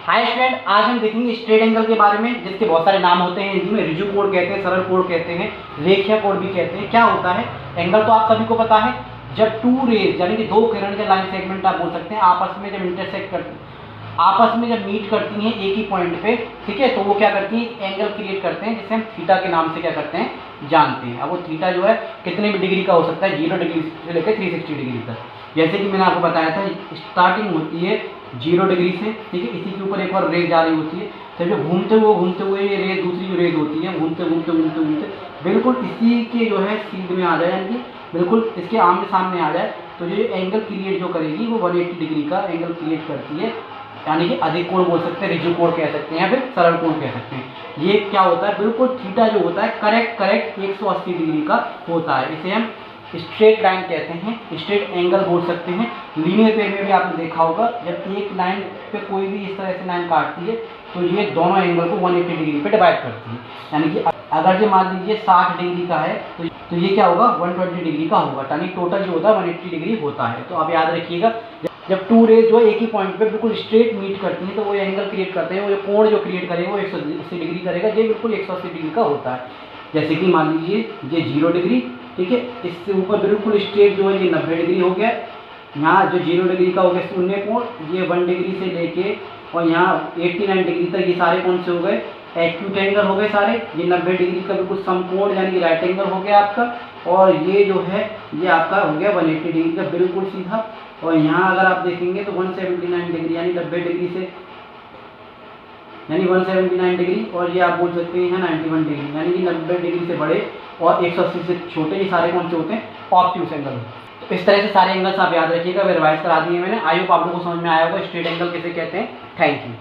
Hi student, आज हम देखेंगे स्ट्रेट एंगल के बारे में, जिसके बहुत सारे नाम होते हैं। हिंदी में रिजु कोण कहते हैं, सरल कोण कहते हैं, रेखीय कोण भी कहते हैं। क्या होता है एंगल, तो आप सभी को पता है। जब टू रेज यानी कि दो किरण के लाइन सेगमेंट आप बोल सकते हैं, आपस में जब इंटरसेक्ट करते हैं, आपस में जब मीट करती हैं एक ही पॉइंट पे, ठीक है, तो वो क्या करती है, एंगल क्रिएट करते हैं, जिसे हम थीटा के नाम से क्या करते हैं, जानते हैं। अब वो थीटा जो है कितने भी डिग्री का हो सकता है, 0 डिग्री से लेकर 360 डिग्री तक। जैसे कि मैंने आपको बताया था, स्टार्टिंग होती है 0 डिग्री से, ठीक है, इसी के ऊपर एक और रेज जा रही होती है, तो जो घूमते हुए ये रेज, दूसरी जो रेज होती है, घूमते बिल्कुल इसी के जो है सीध में आ जाए, यानी कि बिल्कुल इसके आमने सामने आ जाए, तो जो एंगल क्रिएट जो करेगी वो 180 डिग्री का एंगल क्रिएट करती है। यानी कि अधिक कोण बोल सकते हैं, रिजु कोण कह सकते हैं, या फिर सरल कोण कह सकते हैं। ये क्या होता है, बिल्कुल थीटा जो होता है करेक्ट 180 डिग्री का होता है। इसे हम स्ट्रेट लाइन कहते हैं, स्ट्रेट एंगल बोल सकते हैं। लीनियर पेज में भी आपने देखा होगा, जब एक लाइन पे कोई भी इस तरह से लाइन काटती है, तो ये दोनों एंगल को 180 डिग्री पे डिवाइड करती है। यानी कि अगर जो मान लीजिए 60 डिग्री का है, तो ये क्या होगा, 120 डिग्री का होगा। यानी टोटल जो होता है 180 डिग्री होता है। तो आप याद रखिएगा, जब टू रेज जो एक ही पॉइंट पे बिल्कुल स्ट्रेट मीट करती हैं, तो वो एंगल क्रिएट करते हैं, वो कोण जो क्रिएट करेगा वो 180 डिग्री करेगा। ये बिल्कुल 180 डिग्री का होता है। जैसे कि मान लीजिए ये 0 डिग्री, ठीक है, इससे ऊपर बिल्कुल स्ट्रेट जो है ये 90 डिग्री हो गया। यहाँ जो 0 डिग्री का हो गया शून्य कोण, ये 1 डिग्री से लेके और यहाँ 89 डिग्री तक ये सारे कौन से हो गए, एक्यूट एंगल हो गए सारे। ये 90 डिग्री का बिल्कुल समकोण यानी कि राइट एंगल हो गया आपका, और ये जो है ये आपका हो गया 180 डिग्री का बिल्कुल सीधा। और यहाँ अगर आप देखेंगे तो 179 डिग्री यानी 90 डिग्री से, यानी 179 डिग्री, और ये आप बोल सकते हैं 91 डिग्री, यानी कि 90 डिग्री से बड़े और 180 से छोटे। ये सारे कौन से होते हैं, ऑब्ट्यूस एंगल। तो इस तरह से सारे एंगल्स आप याद रखिएगा, रिवाइज करा दिए मैंने। आई होप आप लोगों को समझ में आया होगा स्ट्रेट एंगल किसे कहते हैं। Thank you.